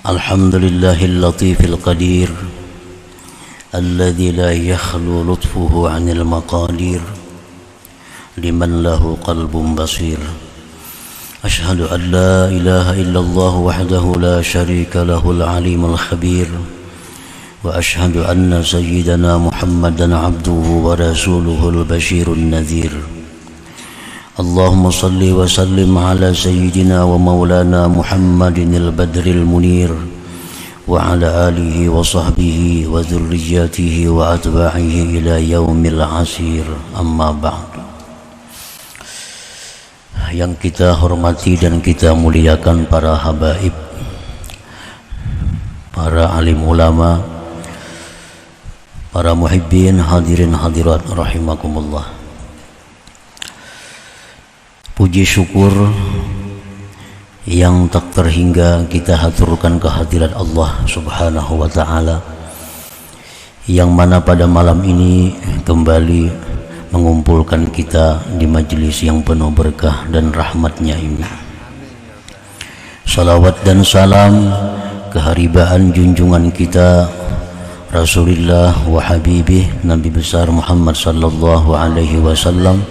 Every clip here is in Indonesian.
الحمد لله اللطيف القدير الذي لا يخلو لطفه عن المقادير لمن له قلب بصير. أشهد أن لا إله إلا الله وحده لا شريك له العليم الخبير، وأشهد أن سيدنا محمدا عبده ورسوله البشير النذير. اللهم صل وسلم على سيدنا ومولانا محمد البدر المنير وعلى آله وصحبه وذرياته وأتباعه إلى يوم العسير. أما بعد. Yang kita hormati dan kita muliakan para habaib, para alim ulama, para muhibbin, hadirin hadirat rahimakumullah. Puji syukur yang tak terhingga kita haturkan kehadirat Allah Subhanahu wa ta'ala, yang mana pada malam ini kembali mengumpulkan kita di majelis yang penuh berkah dan rahmatnya ini. Salawat dan salam keharibaan junjungan kita Rasulullah wa Habibih Nabi besar Muhammad sallallahu alaihi wasallam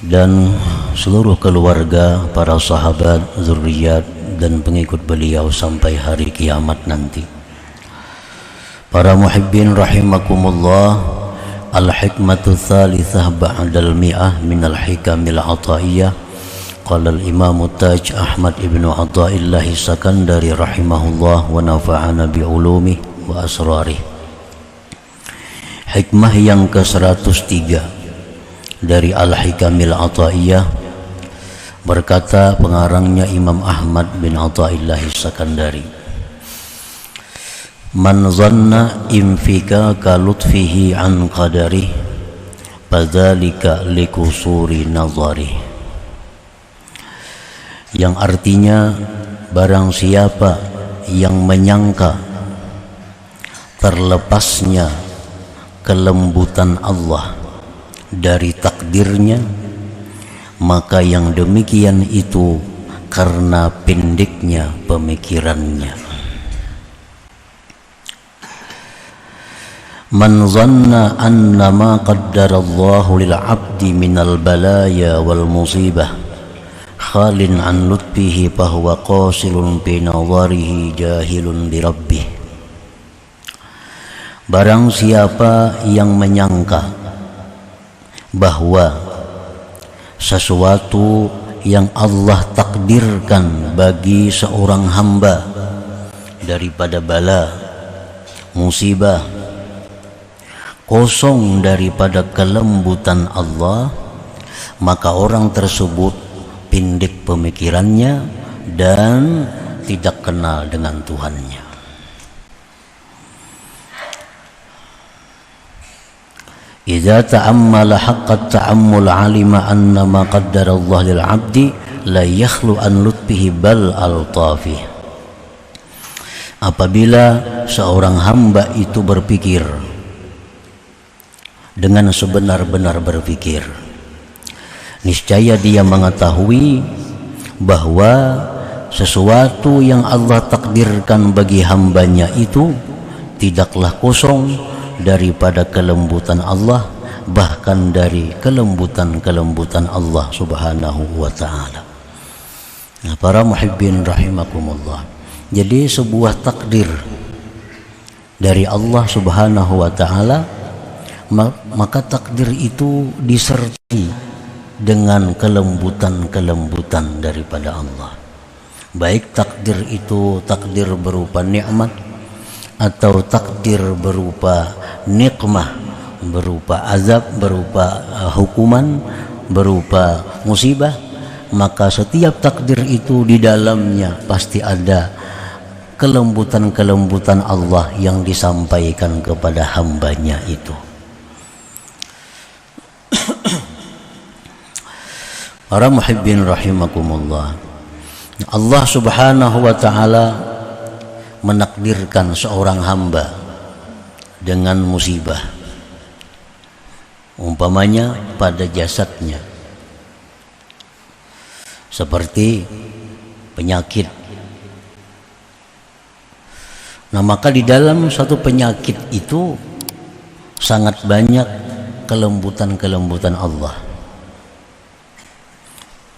dan seluruh keluarga, para sahabat, zuriat dan pengikut beliau sampai hari kiamat nanti. Para muhibbin rahimakumullah, al-hikmatu thalithah ba'dal mi'ah minal hikamil ataiyah. Qala al-imam Taj Ahmad ibnu Athaillah Sakandari rahimahullah wa nafa'ana bi'ulumih wa asrarih. Hikmah yang ke-103 dari Al-Hikamil Ataiyah, berkata pengarangnya Imam Ahmad bin Athaillah Sakandari, man zanna infika lutfihi an qadari fadzalika likusuri nazari. Yang artinya, barang siapa yang menyangka terlepasnya kelembutan Allah dari takdirnya, maka yang demikian itu karena pendeknya pemikirannya. Man zanna anna ma qaddarallahu lil 'abdi minal balaya wal musibah khalin an lutfihi fahuwa qasilun bi nazarihi jahilun bi rabbih. Barang siapa yang menyangka bahwa sesuatu yang Allah takdirkan bagi seorang hamba daripada bala, musibah, kosong daripada kelembutan Allah, maka orang tersebut pendek pemikirannya dan tidak kenal dengan Tuhannya. Idza ta'ammala haqqat ta'ammul 'alima anna ma qaddara Allah lil 'abdi la yakhlu an lutfihi bal al-tafi. Apabila seorang hamba itu berpikir dengan sebenar-benar berpikir, niscaya dia mengetahui bahwa sesuatu yang Allah takdirkan bagi hambanya itu tidaklah kosong daripada kelembutan Allah, bahkan dari kelembutan-kelembutan Allah Subhanahu wa ta'ala. Nah, para muhibbin rahimakumullah, jadi sebuah takdir dari Allah Subhanahu wa ta'ala, maka takdir itu disertai dengan kelembutan-kelembutan daripada Allah. Baik takdir itu takdir berupa nikmat atau takdir berupa nikmah, berupa azab, berupa hukuman, berupa musibah, maka setiap takdir itu di dalamnya pasti ada kelembutan-kelembutan Allah yang disampaikan kepada hambanya itu. Para muhibbin rahimakumullah, Allah Subhanahu wa ta'ala menakdirkan seorang hamba dengan musibah, umpamanya pada jasadnya, seperti penyakit Nah, maka di dalam satu penyakit itu sangat banyak kelembutan-kelembutan Allah.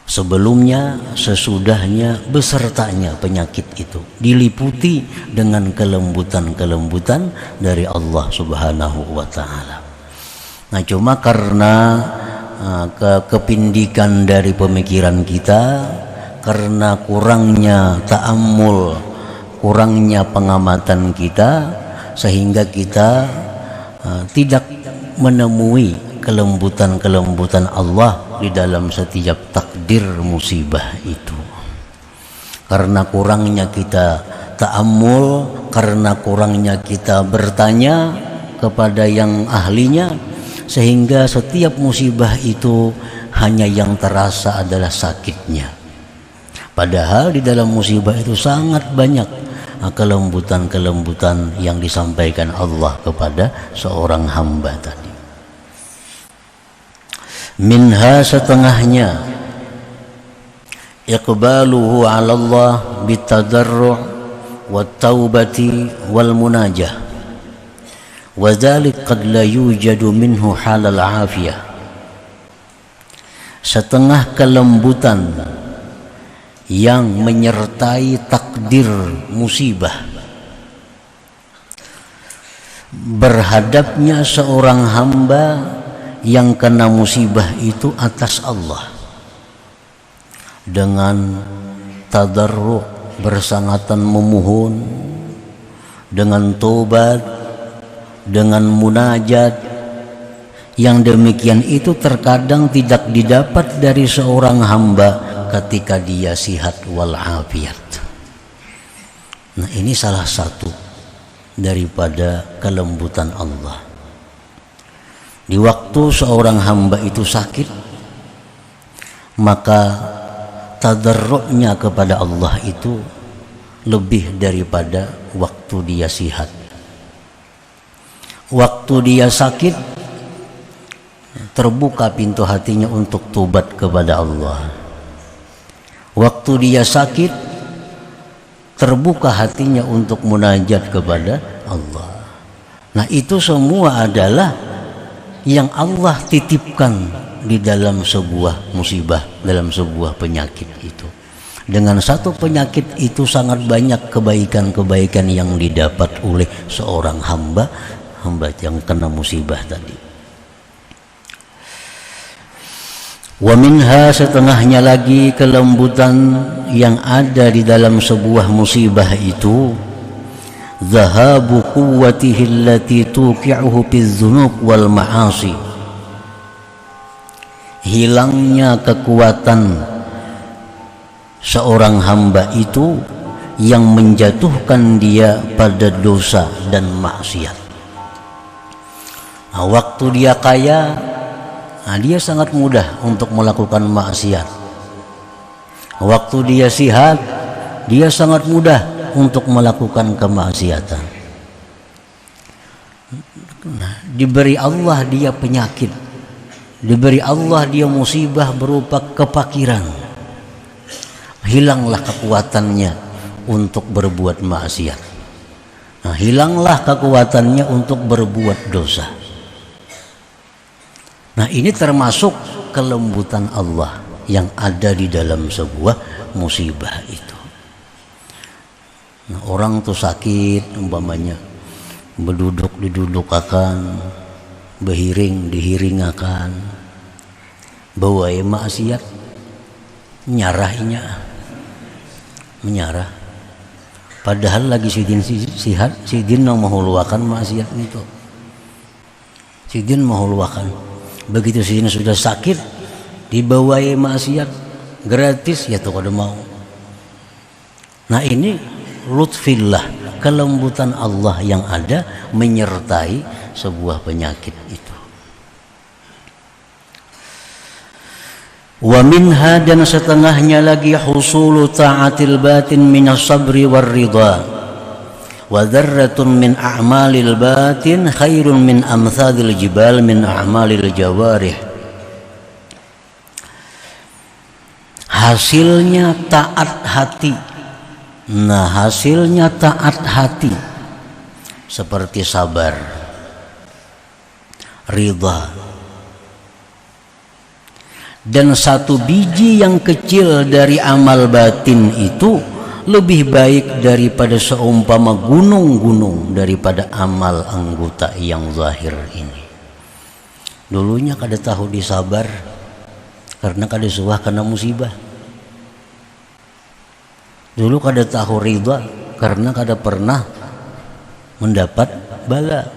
Sebelumnya, sesudahnya, besertanya penyakit itu diliputi dengan kelembutan-kelembutan dari Allah Subhanahu wa ta'ala. Nah, cuma karena kepindikan dari pemikiran kita, karena kurangnya ta'ammul, kurangnya pengamatan kita, sehingga kita tidak menemui kelembutan-kelembutan Allah di dalam setiap takdir musibah itu. Karena kurangnya kita ta'ammul, karena kurangnya kita bertanya kepada yang ahlinya, sehingga setiap musibah itu hanya yang terasa adalah sakitnya. Padahal di dalam musibah itu sangat banyak kelembutan-kelembutan yang disampaikan Allah kepada seorang hamba tadi. Minha, setengahnya, iqbaluhu 'ala Allah bitadarru' wat taubati wal munajah, wa dzalik qad la yujadu minhu halal afiyah. Setengah kelembutan yang menyertai takdir musibah, berhadapnya seorang hamba yang kena musibah itu atas Allah dengan tadarru', bersangatan memohon, dengan tobat, dengan munajat. Yang demikian itu terkadang tidak didapat dari seorang hamba ketika dia sihat walafiat. Nah, ini salah satu daripada kelembutan Allah. Di waktu seorang hamba itu sakit, maka tadarru'nya kepada Allah itu lebih daripada waktu dia sihat. Waktu dia sakit, terbuka pintu hatinya untuk tobat kepada Allah. Waktu dia sakit, terbuka hatinya untuk munajat kepada Allah. Nah, itu semua adalah yang Allah titipkan di dalam sebuah musibah, dalam sebuah penyakit itu. Dengan satu penyakit itu sangat banyak kebaikan-kebaikan yang didapat oleh seorang hamba yang kena musibah tadi. Wa minha, setengahnya lagi kelembutan yang ada di dalam sebuah musibah itu, zahabu quwwatihi allati tuqi'uhu bidzunub wal ma'asi, hilangnya kekuatan seorang hamba itu yang menjatuhkan dia pada dosa dan maksiat. Nah, waktu dia kaya, dia sangat mudah untuk melakukan maksiat. Waktu dia sihat, dia sangat mudah untuk melakukan kemaksiatan. Nah, diberi Allah dia penyakit, diberi Allah dia musibah berupa kepakiran, hilanglah kekuatannya untuk berbuat maksiat. Nah, hilanglah kekuatannya untuk berbuat dosa. Nah, ini termasuk kelembutan Allah yang ada di dalam sebuah musibah itu. Nah, orang tuh sakit umpamanya, berduduk didudukakan, berhiring dihiringakan, bawa maksiat, menyarah. Padahal lagi sidin sihat, sidin menghuluakan maksiat itu. Sidin menghuluakan. Begitu sidin sudah sakit, dibawai maksiat gratis, ya tuh kada mau. Nah, ini lutfillah, kelembutan Allah yang ada menyertai sebuah penyakit itu. Wa minha, dan setengahnya lagi, husulu ta'atil batin minas sabri war ridha, wa dzarratun min a'malil batin khairun min amsalil jibal min a'malil jawarih. Hasilnya taat hati. Nah, hasilnya taat hati seperti sabar, ridha. Dan satu biji yang kecil dari amal batin itu lebih baik daripada seumpama gunung-gunung daripada amal anggota yang zahir ini. Dulunya kada tahu disabar karena kada suah kena musibah. Dulu kada tahu ridha karena kada pernah mendapat bala.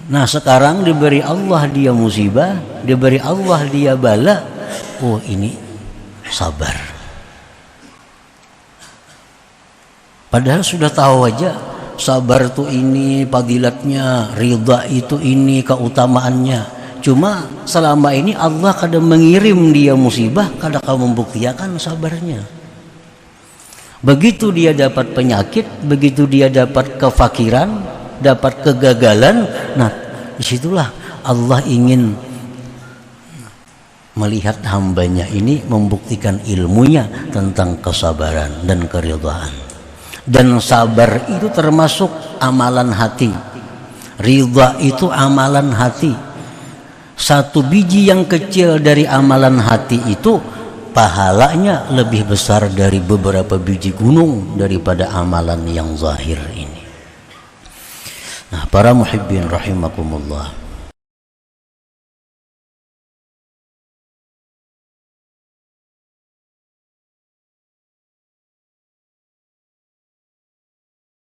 Nah sekarang diberi Allah dia musibah, diberi Allah dia bala. Oh ini sabar. Padahal sudah tahu aja sabar itu ini fadilatnya, ridha itu ini keutamaannya. Cuma selama ini Allah kadang mengirim dia musibah, kadang kamu membuktikan sabarnya. Begitu dia dapat penyakit, begitu dia dapat kefakiran, dapat kegagalan, nah disitulah Allah ingin melihat hambanya ini membuktikan ilmunya tentang kesabaran dan keridhaan. Dan sabar itu termasuk amalan hati, ridha itu amalan hati. Satu biji yang kecil dari amalan hati itu pahalanya lebih besar dari beberapa biji gunung daripada amalan yang zahir ini. Nah, para muhibbin rahimakumullah,